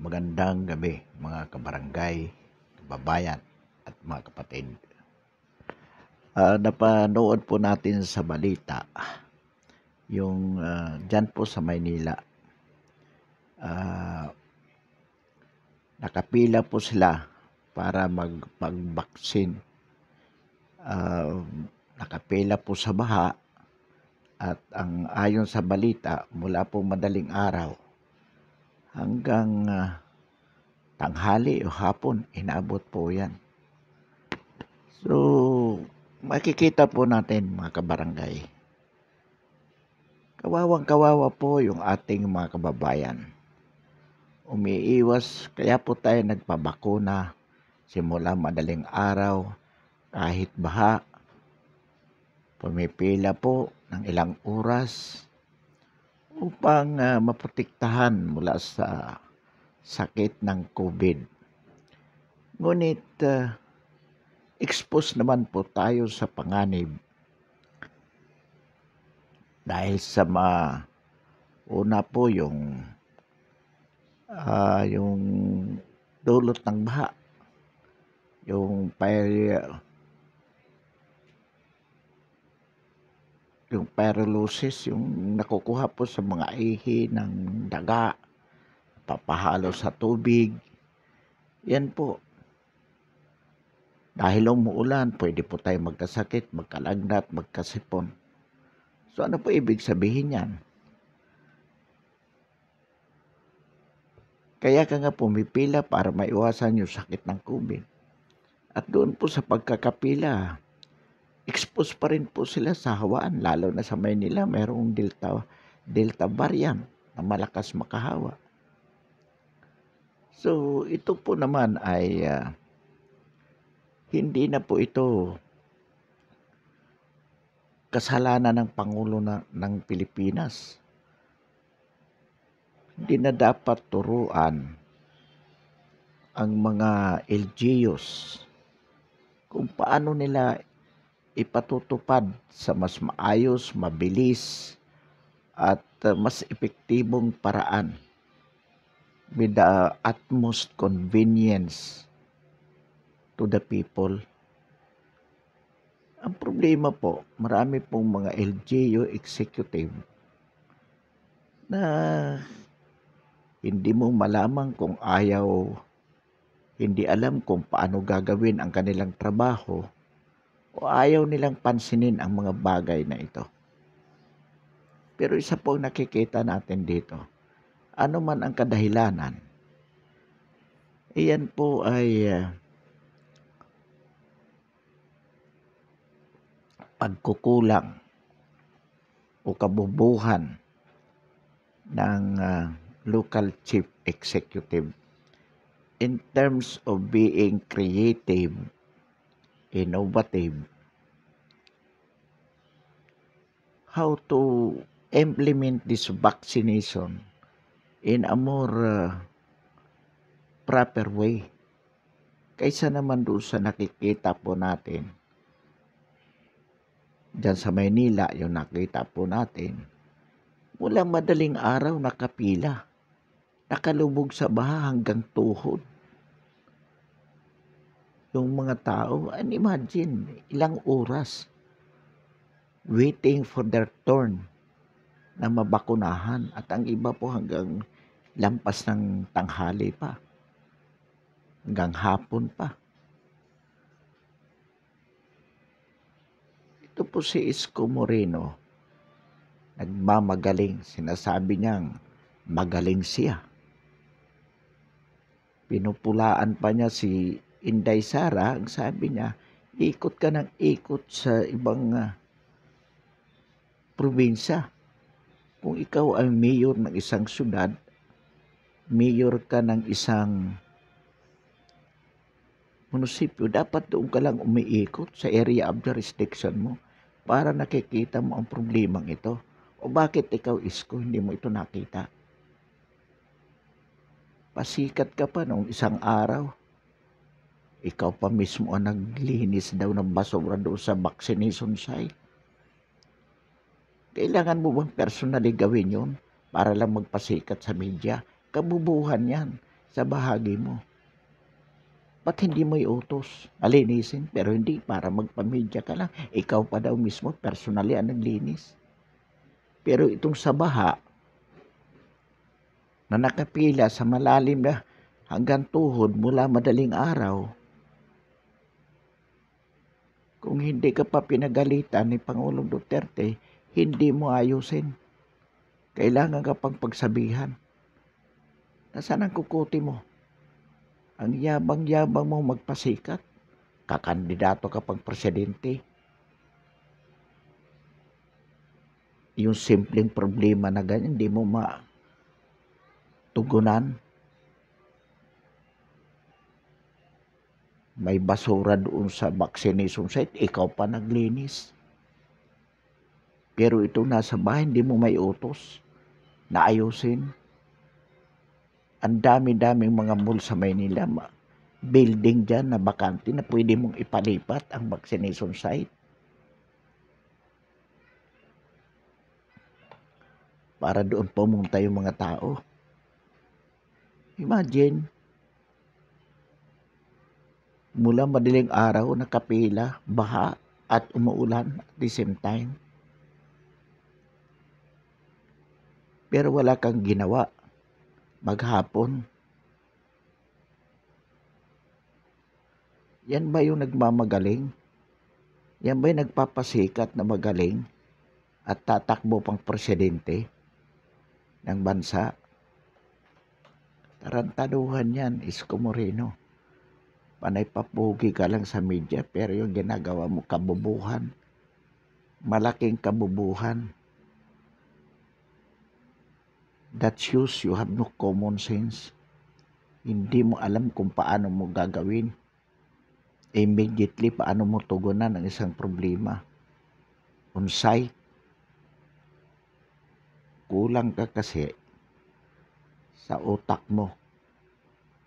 Magandang gabi mga kabarangay, kababayan at mga kapatid. Napanood po natin sa balita yung dyan po sa Maynila. Ah, Nakapila po sila para magpag-vaccine. Nakapila po sa baha at ayon sa balita mula po madaling araw hanggang tanghali o hapon, inabot po yan. So, makikita po natin mga kabarangay, kawawang-kawawa po yung ating mga kababayan. Umiiwas, kaya po tayo nagpabakuna simula madaling araw, kahit baha, pumipila po ng ilang oras upang maprotektahan mula sa sakit ng COVID. Ngunit exposed naman po tayo sa panganib dahil sa una po yung dulot ng baha, yung pyrolysis, yung nakukuha po sa mga ihi ng daga, papahalo sa tubig. Yan po. Dahil umuulan, pwede po tayo magkasakit, magkalagnat, magkasipon. So ano po ibig sabihin yan? Kaya ka nga pumipila para maiwasan yung sakit ng COVID. At doon po sa pagkakapila, exposed pa rin po sila sa hawaan, lalo na sa Maynila, mayroong Delta variant na malakas makahawa. So ito po naman ay hindi na po ito kasalanan ng Pangulo ng Pilipinas. Hindi na dapat turuan ang mga LGUs kung paano nila ipatutupad sa mas maayos, mabilis at mas epektibong paraan with the utmost convenience to the people. Ang problema po, marami pong mga LGU executive na hindi mo malaman kung hindi alam kung paano gagawin ang kanilang trabaho o ayaw nilang pansinin ang mga bagay na ito. Pero isa po nakikita natin dito, ano man ang kadahilanan, iyan po ay pagkukulang o kabubuhan ng local chief executive in terms of being creative, innovative, how to implement this vaccination in a more proper way. Kaysa naman doon sa nakikita po natin dyan sa Maynila, yung nakita po natin, mula madaling araw nakapila, nakalubog sa baha hanggang tuhod. Yung mga tao, and imagine, ilang oras waiting for their turn na mabakunahan. At ang iba po hanggang lampas ng tanghali pa, hanggang hapon pa. Ito po si Isko Moreno, nagmamagaling. Sinasabi niyang magaling siya. Pinupulaan pa niya si Inday Sara. Ang sabi niya, ikot ka ng ikot sa ibang probinsya. Kung ikaw ay mayor ng isang syudad, mayor ka ng isang munisipyo, dapat doon ka lang umiikot sa area of jurisdiction mo para nakikita mo ang problemang ito. O bakit ikaw, Isko, hindi mo ito nakita? Pasikat ka pa noong isang araw. Ikaw pa mismo ang naglinis daw ng basura doon sa vaccination site. Kailangan mo bang personally gawin yun para lang magpasikat sa media? Kabubuhan yan. sa bahagi mo. Ba't hindi mo iutos? Alinisin, pero hindi para magpamedya ka lang. Ikaw pa daw mismo, personally, ang naglinis. Pero itong sa baha, na nakapila sa malalim na hanggang tuhod mula madaling araw, kung hindi ka pa pinagalitan ni Pangulong Duterte, hindi mo ayusin. Kailangan ka pang pagsabihan. Nasaan ang kukuti mo? Ang yabang-yabang mo magpasikat. Kakandidato ka pang presidente. Yung simpleng problema na ganyan, hindi mo matugunan. May basura doon sa vaccination site, ikaw pa naglinis. Pero ito nasa bahay, hindi mo may utos na ayusin. Ang dami-daming mga mall sa Maynila, building dyan na bakante na pwede mong ipalipat ang vaccination site. Para doon pumunta yung mga tao. Imagine, mula madaling araw, nakapila, baha, at umuulan at the same time. Pero wala kang ginawa. Maghapon. Yan ba yung nagmamagaling? Yan ba yung nagpapasikat na magaling at tatakbo pang presidente ng bansa? Tarantaduhan yan, Isko Moreno. Panay papugi ka lang sa media, pero yung ginagawa mo kabubuhan. Malaking kabubuhan. That shows you have no common sense. Hindi mo alam kung paano mo gagawin. Immediately, paano mo tugunan ang isang problema. On-site. Kulang ka kasi sa utak mo.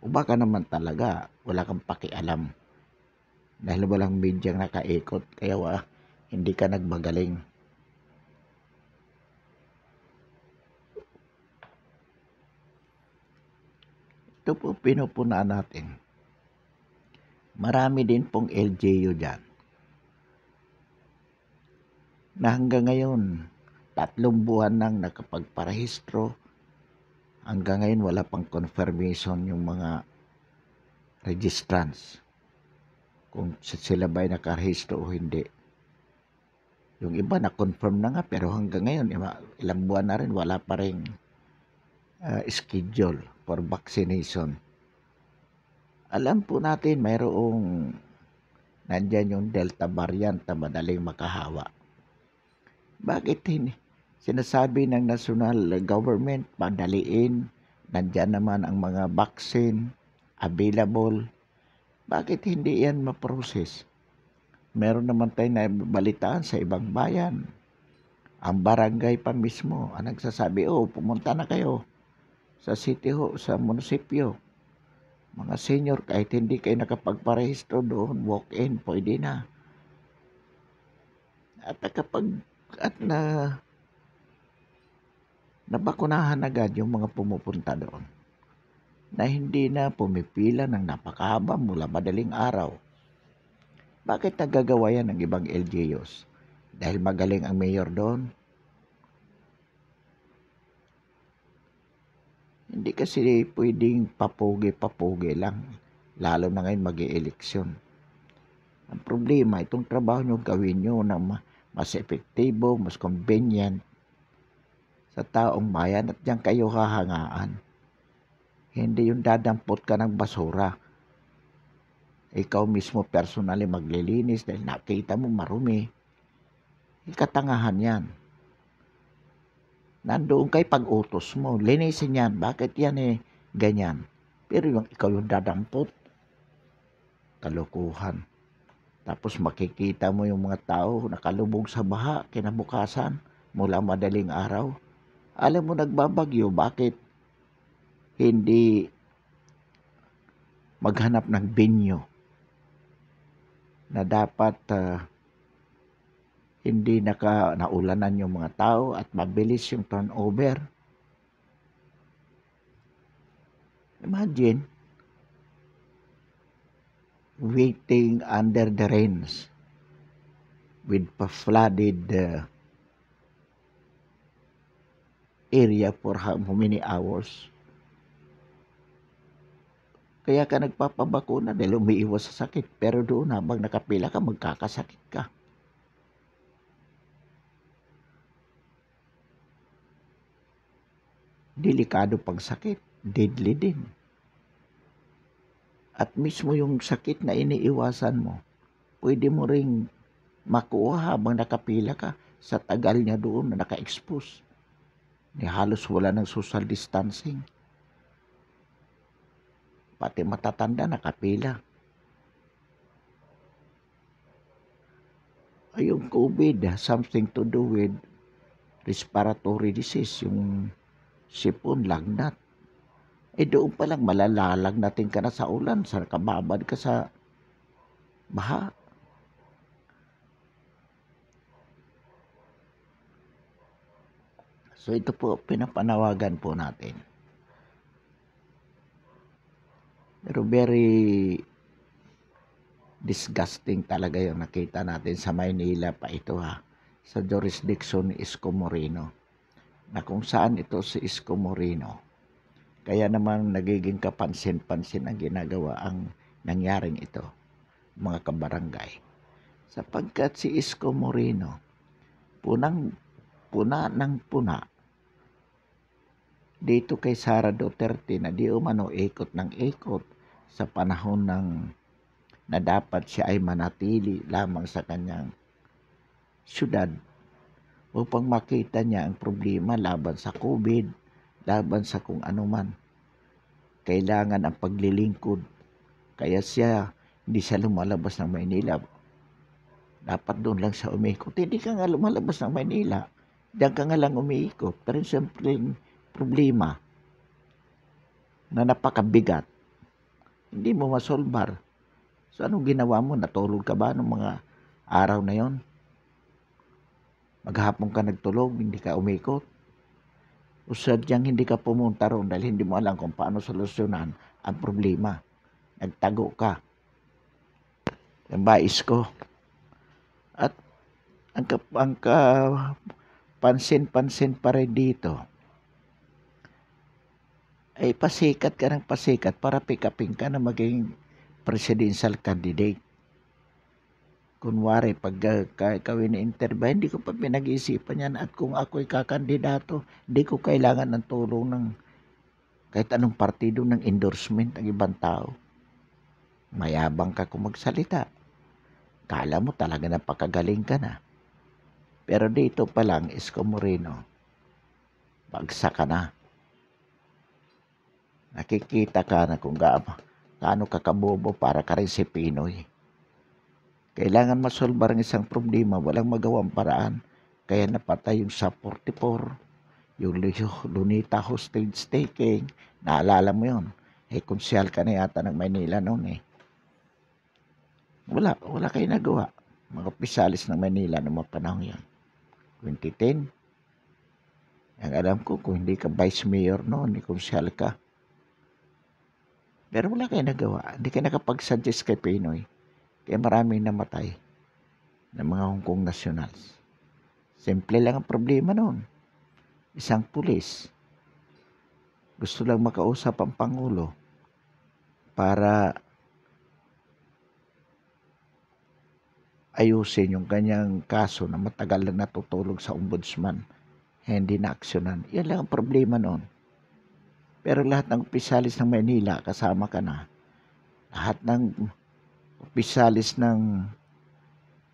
O baka naman talaga, wala kang pakialam. Dahil walang medyang nakaikot, kaya hindi ka nagmagaling. Ito po pinupunaan natin. Marami din pong LGU dyan. Na hanggang ngayon, 3 buwan nang nakapagparehistro. Hanggang ngayon wala pang confirmation yung mga registrants. Kung sila ba'y nakarehistro o hindi. Yung iba na-confirm na nga pero hanggang ngayon, ilang buwan na rin, wala pa rin schedule for vaccination. Alam po natin mayroong nandyan yung Delta variant na madaling makahawa. Bakit sinasabi ng national government padaliin, nandyan naman ang mga vaccine available. Bakit hindi yan ma-process? Meron naman tayong nabalitaan sa ibang bayan. Ang barangay pa mismo ang nagsasabi, pumunta na kayo sa city sa munisipyo. Mga senior, kahit hindi kayo nakapagparehistro doon, walk-in, pwede na. At nabakunahan agad yung mga pumupunta doon na hindi na pumipila ng napakahaba mula madaling araw. Bakit nagagawa yan ng ibang LGUs? Dahil magaling ang mayor doon? Hindi kasi pwedeng papugi-papugi lang, lalo na ngayon mag-i-eleksyon. Ang problema, itong trabaho nyo gawin nyo na mas epektibo, mas convenient sa taong bayan at diyan kayo hahangaan. Hindi yung dadampot ka ng basura. Ikaw mismo personally maglilinis dahil nakita mo marumi. Katangahan yan. Nandoon kay pag-utos mo, linisin yan. Bakit yan ganyan? Pero yung ikaw yung dadampot, kalukuhan. Tapos makikita mo yung mga tao nakalubog sa baha kinabukasan mula madaling araw. Alam mo nagbabagyo, bakit hindi maghanap ng binyo na dapat hindi naulanan yung mga tao at mabilis yung turnover. Imagine, waiting under the rains with flooded area for how many hours. Kaya ka nagpapabakuna dahil umiiwas sa sakit. Pero doon habang nakapila ka, magkakasakit ka. Delikado pang sakit. Deadly din. At mismo yung sakit na iniiwasan mo, pwede mo ring makuha habang nakapila ka sa tagal niya doon na naka-expose. Halos wala ng social distancing. Pati matatanda nakapila. Yung COVID, something to do with respiratory disease, yung sipon, lagnat. Doon pa lang malalalagnatin ka na sa ulan, sa kababad ka sa baha. So ito po, pinapanawagan po natin. Pero very disgusting talaga yung nakita natin sa Maynila pa ito sa jurisdiction ni Isko Moreno. Na kung saan ito si Isko Moreno. Kaya naman nagiging kapansin-pansin ang ginagawa ang nangyaring ito, mga kabarangay. Sapagkat si Isko Moreno, puna ng puna, dito kay Sara Duterte na di umano ikot ng ikot sa panahon na dapat siya ay manatili lamang sa kanyang syudad upang makita niya ang problema laban sa COVID, laban sa kung ano man. Kailangan ang paglilingkod. Kaya hindi siya lumalabas ng Maynila. Dapat doon lang siya umikot. Hindi ka nga lumalabas ng Maynila. Diyan ka nga lang umiikot. Pero siyempre problema na napakabigat. Hindi mo masolbar. So anong ginawa mo? Natulog ka ba ng mga araw na yon? Maghapon ka nagtulog, hindi ka umikot. O sadyang hindi ka pumunta roon dahil hindi mo alam kung paano solusyonan ang problema. Nagtago ka. Yung bais ko. At ang pansin-pansin pa rin dito ay pasikat ka ng pasikat para pick-upin ka na maging presidential candidate. Kunwari, pag kawin na interview, hindi ko pa pinag-iisipan yan. At kung ako'y kakandidato, hindi ko kailangan ng tulong ng kahit anong partido ng endorsement ng ibang tao. Mayabang ka kung magsalita. Kala mo talaga napakagaling ka na. Pero dito pa lang, Isko Moreno, bagsak ka na. Nakikita ka na kung gaano ka kabobo para ka rin si Pinoy. Kailangan masolbar ang isang problema, walang magawang paraan. Kaya napatay yung sa 44, yung Lunita hostage taking, naalala mo yun. Konsyal ka na yata ng Maynila noon Wala kayo nagawa. Mga opisalis ng Maynila noong mga panahon yan. 2010. Ang alam ko, kung hindi ka vice mayor noon, konsyal ka. Pero wala kayo nagawa. Hindi kayo nakapag-suggest kay Pinoy. Kaya maraming namatay ng mga Hong Kong nationals. Simple lang ang problema noon. Isang pulis, gusto lang makausap ang Pangulo para ayusin yung kanyang kaso na matagal na natutulog sa ombudsman. Hindi na aksyonan. Yan lang ang problema noon. Pero lahat ng opisalis ng Maynila, kasama ka na. Lahat ng opisalis ng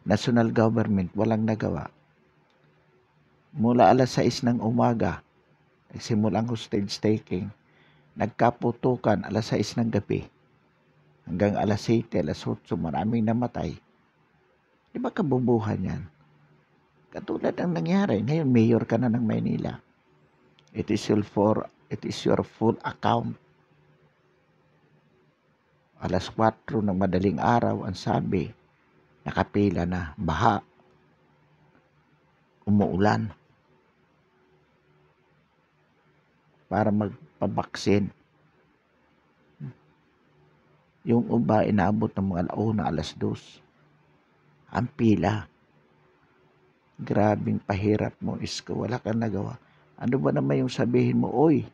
national government, walang nagawa. Mula alas 6 ng umaga, nagsimula ang hostage taking. Nagkaputukan alas 6 ng gabi. Hanggang alas 7, alas 8, maraming namatay. Di ba kabubuhan yan? Katulad ang nangyari. Ngayon, mayor ka na ng Maynila. It is your full account. Alas 4 ng madaling araw, ang sabi, nakapila na, baha, umuulan, para magpabaksin. Yung iba inaabot ng mga 1:00, 2:00. Ang pila. Grabing pahirap mo, isko, wala kang nagawa. Ano ba naman yung sabihin mo, oy,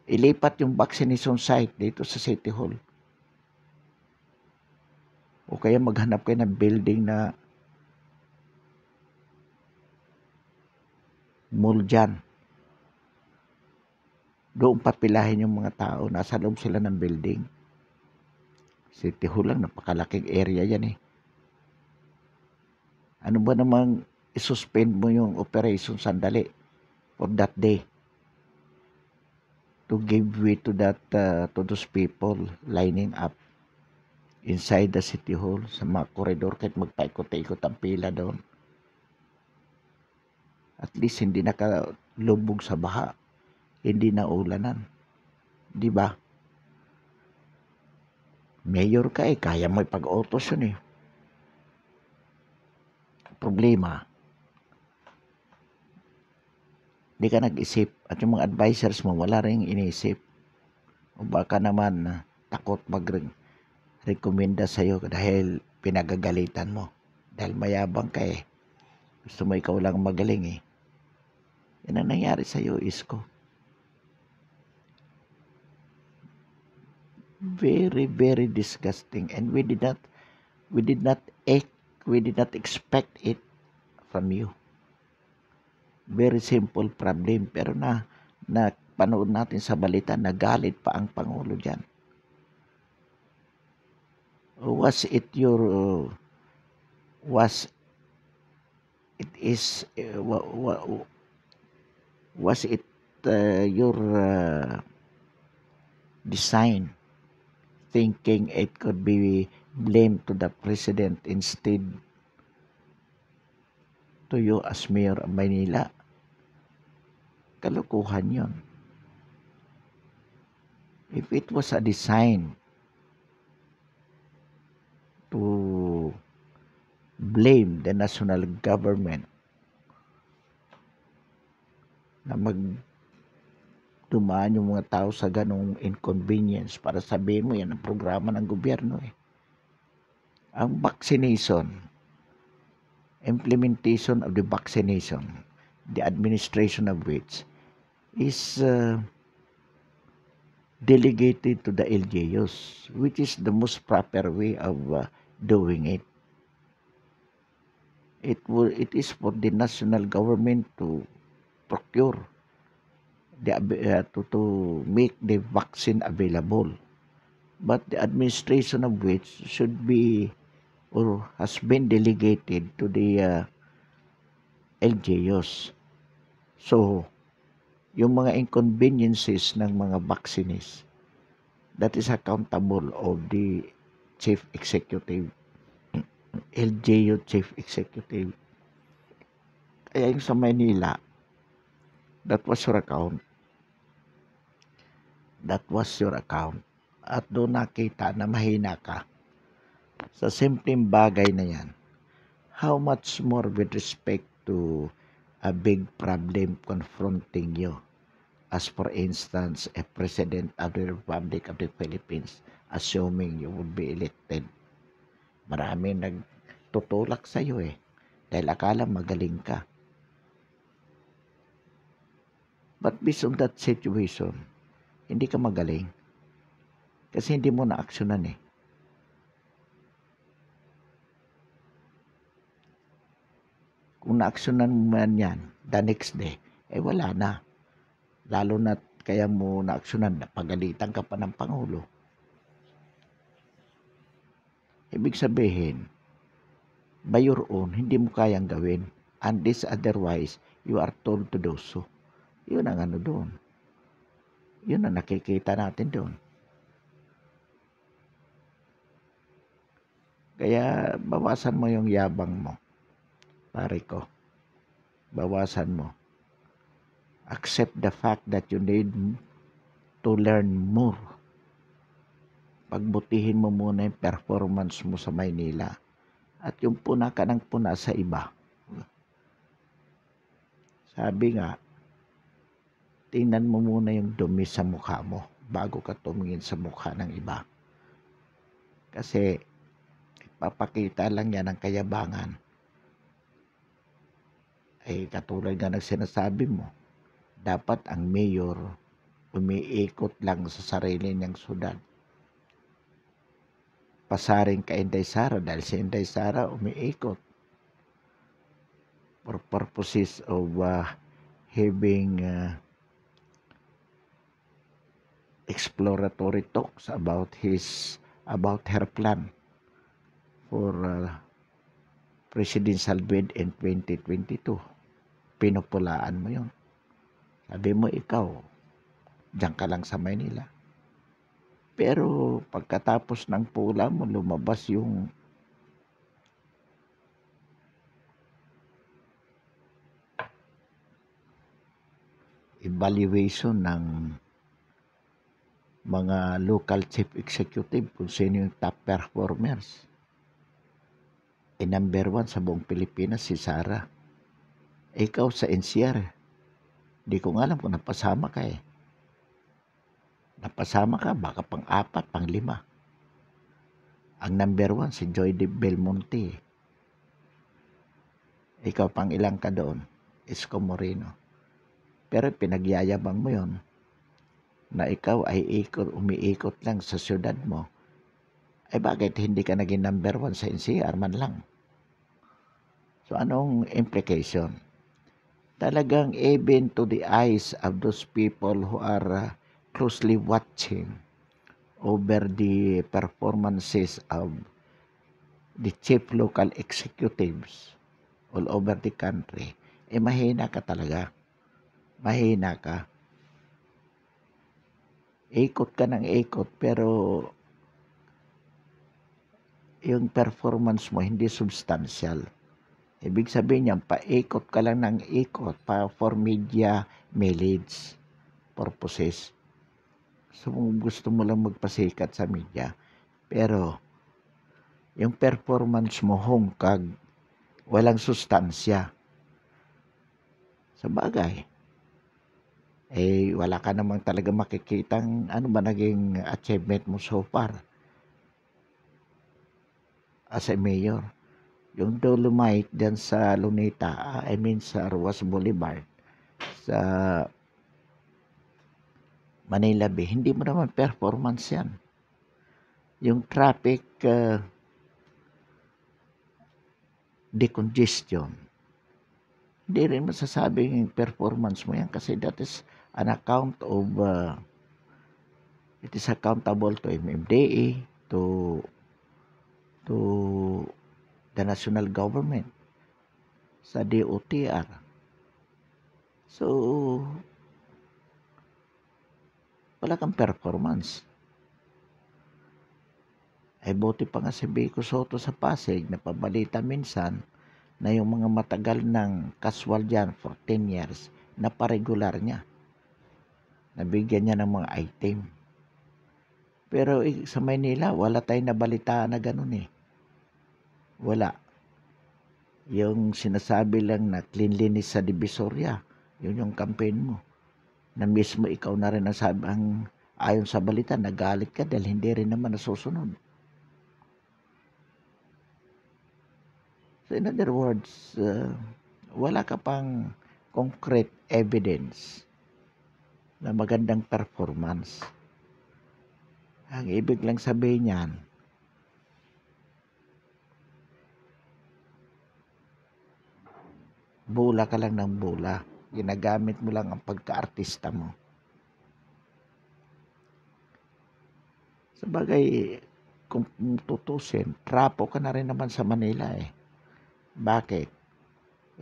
ilipat yung vaccination site dito sa City Hall. O kaya maghanap kayo ng building na mall dyan. Doon papilahin yung mga tao. Nasa loob sila ng building. City Hall lang, napakalaking area yan eh. Ano ba namang isuspend mo yung operation sandali for that day to give way to that to those people lining up inside the City Hall sa mga koridor kahit magpaikot-ikot ang pila doon. At least hindi nakalubog sa baha, hindi na ulanan. Di ba? Mayor ka eh, kaya mo ipag-autos yun eh. Problema, di ka nag-isip at yung mga advisors mo wala rin iniisip. O baka naman takot mag-rekomenda sa'yo dahil pinagagalitan mo. Dahil mayabang ka eh. Gusto mo ikaw lang magaling eh. Yan ang nangyari sa'yo, isko. Very, very disgusting. And we did not expect it from you. Very simple problem. Pero na panood natin sa balita, nagalit pa ang Pangulo dyan. Was it your design, thinking it could be blamed to the president instead to you as mayor of Manila? Kalukuhan yon. If it was a design to blame the national government na dumaan yung mga tao sa ganong inconvenience para sabihin mo yan ang programa ng gobyerno eh. Ang vaccination, implementation of the vaccination, the administration of which is delegated to the LGUs, which is the most proper way of doing it. It is for the national government to procure to make the vaccine available, but the administration of which should be or has been delegated to the LGUs. So, yung mga inconveniences ng mga vaccines, that is accountable of the Chief Executive, LGU Chief Executive. Kaya yung sa Manila, that was your account. That was your account. At doon nakita na mahina ka sa simpleng bagay na yan. How much more with respect to a big problem confronting you, as for instance, a President of the Republic of the Philippines, assuming you would be elected. Marami nagtutulak sa iyo eh, dahil akala magaling ka. But based on that situation, hindi ka magaling. Kasi hindi mo na-aksyonan eh. Kung na-aksyonan mo man yan, the next day, eh wala na. Lalo na kaya mo na-aksyonan, napagalitan ka pa ng Pangulo. Ibig sabihin, by your own, hindi mo kayang gawin. Unless otherwise, you are told to do so. Yun ang ano doon. Yun ang nakikita natin doon. Kaya bawasan mo yung yabang mo, pare ko. Bawasan mo. Accept the fact that you need to learn more. Pagbutihin mo muna yung performance mo sa Maynila. At yung puna ka ng puna sa iba. Sabi nga, tingnan mo muna yung dumi sa mukha mo bago ka tumingin sa mukha ng iba. Kasi papakita lang yan ng kayabangan. Ay katulad nga ng sinasabi mo, dapat ang mayor umiikot lang sa sarili niyang syudad. Pasaring kay Inday Sara dahil si Inday Sara umiikot for purposes of having exploratory talks about her plan for presidential bid in 2022. Pinupulaan mo yun. Sabi mo ikaw, diyan ka lang sa Maynila. Pero pagkatapos ng pula mo, lumabas yung evaluation ng mga local chief executive kung sino yung top performers. Number 1 sa buong Pilipinas si Sara. Ikaw sa NCR, di ko nga alam kung napasama ka eh. Napasama ka, baka pang-4, pang-5. Ang number 1 si Joy de Belmonte. Ikaw pang ilang ka doon, Isko Moreno. Pero pinagyayabang mo yon na ikaw ay umiikot lang sa syudad mo. Ay bakit hindi ka naging number 1 sa NCR man lang? So anong implication? Talagang even to the eyes of those people who are closely watching over the performances of the chief local executives all over the country, mahina ka talaga. Mahina ka. Ikot ka ng ikot pero yung performance mo hindi substantial. Ibig sabihin niyan, paikot ka lang ng ikot for media mileage purposes. So gusto mo lang magpasikat sa media. Pero yung performance mo hungkag, walang sustansya. Sa bagay, wala ka namang talaga makikitang ano ba naging achievement mo so far as a mayor. Yung Dolomite dyan sa Luneta, sa Ruas Boulevard, sa Manila Bay, hindi mo naman performance yan. Yung traffic decongestion, hindi rin masasabing performance mo yan kasi that is an account of, it is accountable to MMDA, to the national government, sa DOTR. So, wala kang performance. Buti pa nga si Vico Soto sa Pasig, napabalita minsan na yung mga matagal ng kaswal dyan for 10 years, naparegular niya. Nabigyan niya ng mga item. Pero sa Maynila, wala tayong nabalitaan na ganun eh. Wala. Yung sinasabi lang na cleanliness sa Divisoria, yun yung campaign mo. Na mismo ikaw na rin ang ayon sa balita, nagalit ka dahil hindi rin naman nasusunod. So in other words, wala ka pang concrete evidence na magandang performance. Ang ibig lang sabihin niyan, bula ka lang ng bula. Ginagamit mo lang ang pagka-artista mo. Sabagay, kung tutusin, trapo ka na rin naman sa Manila eh. Bakit?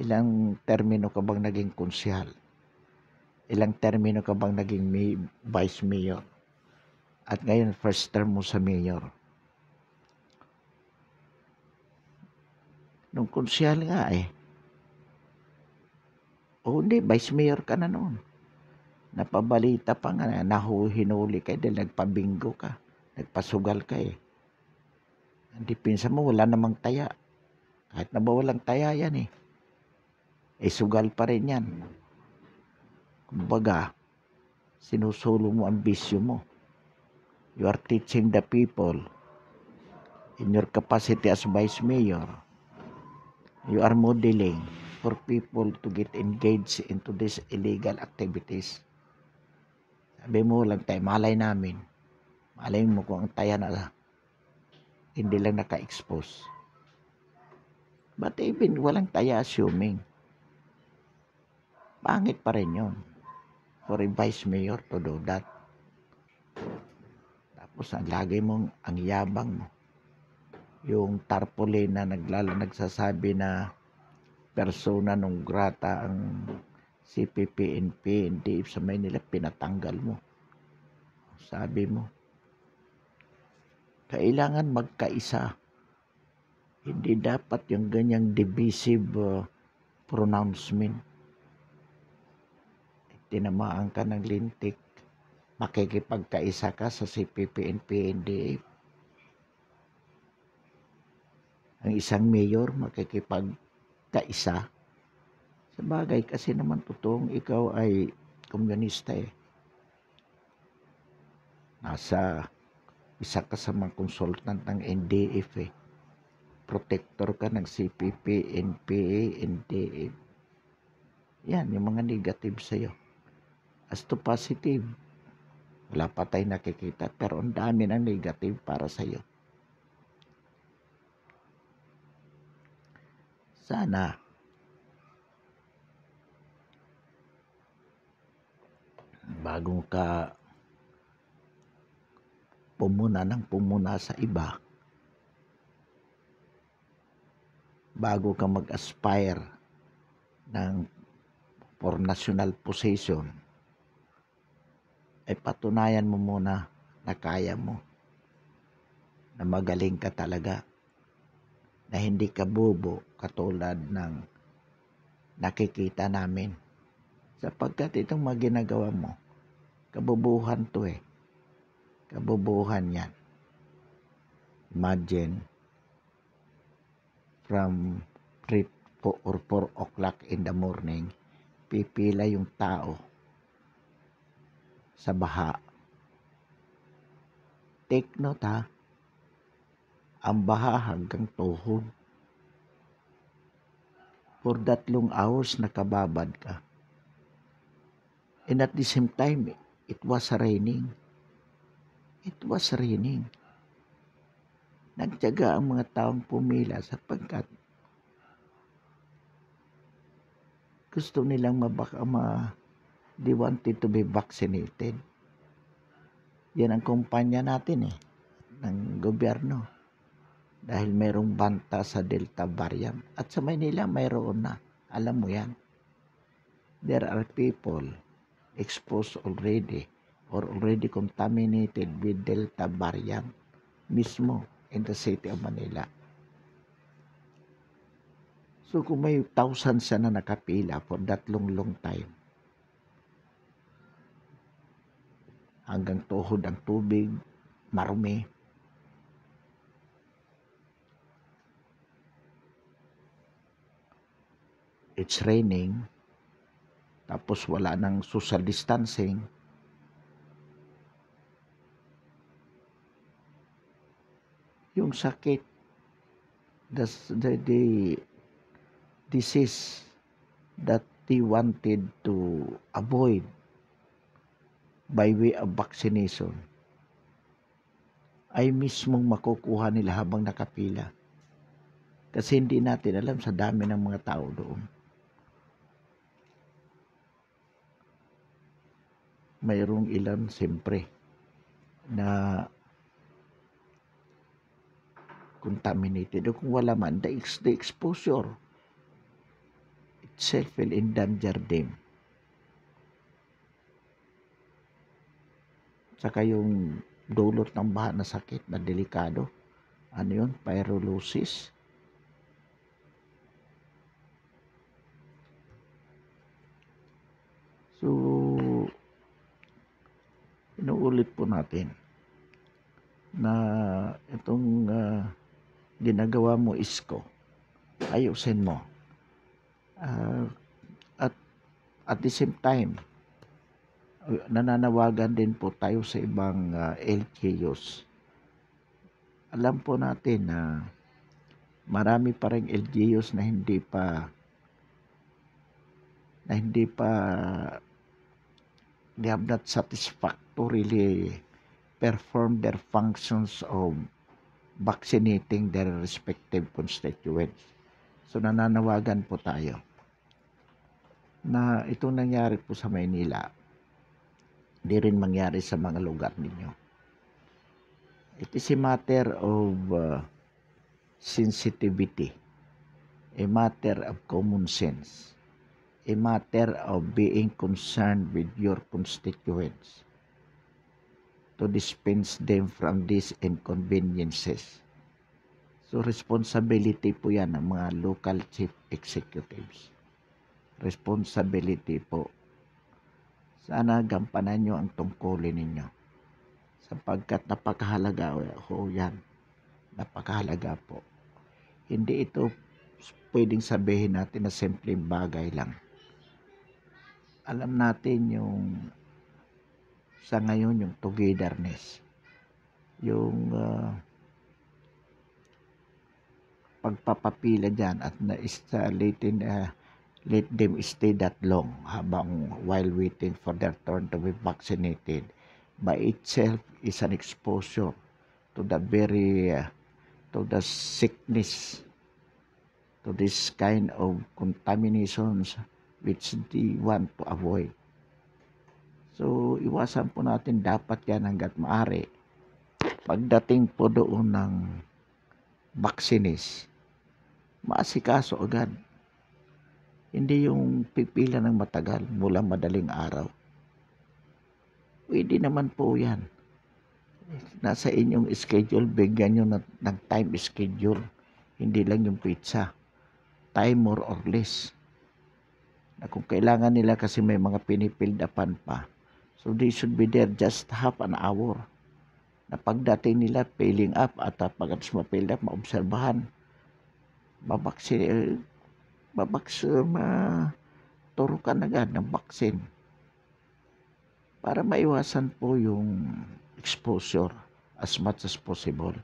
Ilang termino ka bang naging konsyal? Ilang termino ka bang naging vice mayor? At ngayon, first term mo sa mayor. Nung konsyal nga eh. O hindi, vice mayor ka na noon. Napabalita pa nga, hinuli ka dahil nagpabingo ka. Nagpasugal ka eh. Hindi pinsa mo, wala namang taya. Kahit na ba walang taya yan eh. Sugal pa rin yan. Kumbaga, sinusulong mo ang bisyo mo. You are teaching the people in your capacity as vice mayor, you are modeling for people to get engaged into these illegal activities. Sabi mo lang tayo, malay namin. Malay mo kung ang taya na hindi lang naka-expose. But even walang taya assuming, pangit pa rin yun for a vice mayor to do that. Tapos ang lagi mong, ang yabang mo. Yung tarpaulin na nagsasabi na persona non grata ang CPP, NP, sa Maynila, pinatanggal mo. Sabi mo, kailangan magkaisa. Hindi dapat yung ganyang divisive pronouncement. Tinamaan ka ng lintik, makikipagkaisa ka sa CPP, NP. Ang isang mayor makikipagkaisa. Sabagay kasi naman totoong ikaw ay komunista eh. Isa ka sa mga consultant ng NDF eh. Protector ka ng CPP, NPA, NDF. Yan, yung mga negative sa'yo. As to positive, wala pa tayo nakikita, pero ang dami ng negative para sa'yo. Sana bago ka pumuna sa iba, bago ka mag-aspire for national position, ay patunayan mo muna na kaya mo, na magaling ka talaga, na hindi ka bobo katulad ng nakikita namin. Sapagkat itong mga ginagawa mo, kabubuhan to eh. Kabubuhan yan. Imagine, from 3 or 4 o'clock in the morning, pipila yung tao sa baha. Take note ha, ang baha hanggang tuhod. For that long hours, nakababad ka. And at the same time, it was raining. It was raining. Nagtiyaga ang mga taong pumila sapagkat gusto nilang they wanted to be vaccinated. Yan ang kumpanya natin eh, ng gobyerno. Dahil mayroong banta sa Delta variant. At sa Maynila mayroon na. Alam mo yan. There are people exposed already or already contaminated with Delta variant mismo in the city of Manila. So kung may thousands na nakapila for that long time, hanggang tuhod ang tubig, marumi, it's raining, tapos wala nang social distancing, yung sakit, the disease that they wanted to avoid by way of vaccination ay mismong makukuha nila habang nakapila. Kasi hindi natin alam sa dami ng mga tao doon. Mayroong ilan siyempre na contaminated. O kung wala man, the exposure itself will endanger them. Saka yung dulot ng baha na sakit na delikado. Ano yun? Pyrolysis. So, inuulit po natin na itong ginagawa mo isko, ayusin mo. At the same time, nananawagan din po tayo sa ibang LGUs alam po natin na marami pa ring LGUs na hindi pa they have not satisfactorily performed their functions of vaccinating their respective constituents. So nananawagan po tayo na itong nangyari po sa Maynila, di rin mangyari sa mga lugar ninyo. It is a matter of sensitivity, a matter of common sense, a matter of being concerned with your constituents to dispense them from these inconveniences. So responsibility po yan ng mga local chief executives. Responsibility po. Sana gampanan nyo ang tungkulin ninyo. Sapagkat napakahalaga ho yan. Napakahalaga po. Hindi ito pwedeng sabihin natin na simpleng bagay lang. Alam natin yung sa ngayon yung togetherness, yung pagpapapila dyan at let them stay that long while waiting for their turn to be vaccinated by itself is an exposure to the sickness, to this kind of contaminations which they want to avoid. So, iwasan po natin dapat yan hanggat maaari. Pagdating po doon ng vaccines, maasikaso agad. Hindi yung pipila ng matagal mula madaling araw. Pwede naman po yan. Nasa inyong schedule, bigyan nyo ng time schedule. Hindi lang yung pizza. Time more or less. Na kung kailangan nila kasi may mga pinipildapan pa. So they should be there just half an hour. Na pagdating nila, filling up at pagkatapos ma-fill up, maobserbahan. Maturukan agad ng vaccine. Para maiwasan po yung exposure as much as possible.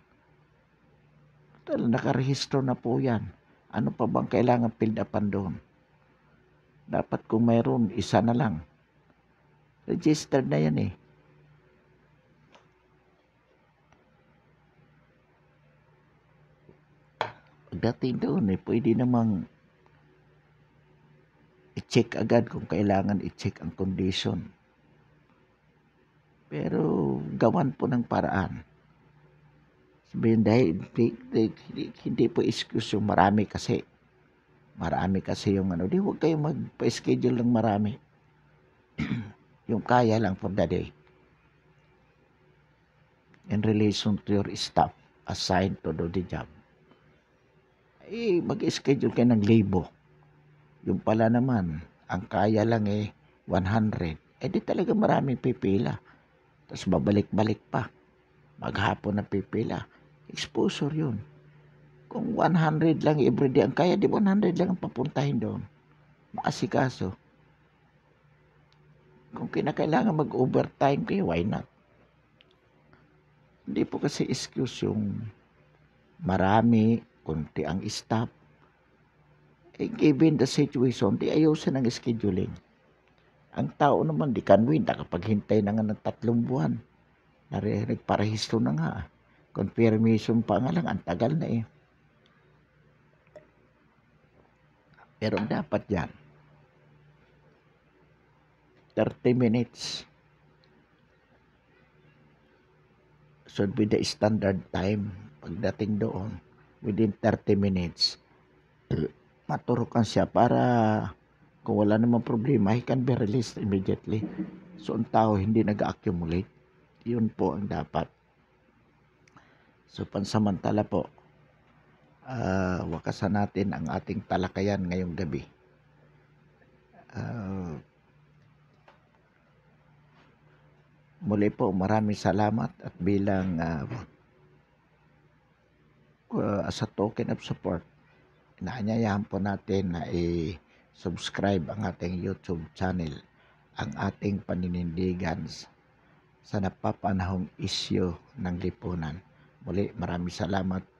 Nakarehistro na po yan. Ano pa bang kailangan fill upan doon? Dapat kung mayroon, isa na lang. Registered na yan eh. Pagdating doon eh, pwede namang i-check agad kung kailangan i-check ang condition. Pero gawan po ng paraan. Sabihin dahil hindi po excuse yung marami kasi. Marami kasi yung ano. Di huwag kayong magpa-schedule ng marami. Yung kaya lang for the day. In relation to your staff assigned to do the job. Mag-schedule kayo ng libo. Yung pala naman, ang kaya lang 100. Di talaga maraming pipila. Tapos babalik-balik pa. Maghapon na pipila. Exposure yun. Kung 100 lang everyday ang kaya, di 100 lang ang papuntahin doon. Maasikaso. Kung kinakailangan mag-overtime kayo, why not? Hindi po kasi excuse yung marami, kunti ang staff. Given the situation, di ayusin ang scheduling. Ang tao naman, di kanwin, nakapaghintay na nga ng 3 buwan. Nagparehistro na nga. Confirmation pa nga lang, ang tagal na eh. Pero dapat yan, 30 minutes should be the standard time. Pagdating doon, within 30 minutes, maturukan siya para kung wala namang problema, he can be released immediately. So, ang tao hindi nag-accumulate. Yun po ang dapat. So, pansamantala po, wakasan natin ang ating talakayan ngayong gabi. Muli po, maraming salamat at bilang as a token of support, inaanyayahan po natin na i-subscribe ang ating YouTube channel, ang ating paninindigan sa napapanahong isyu ng lipunan. Muli, maraming salamat.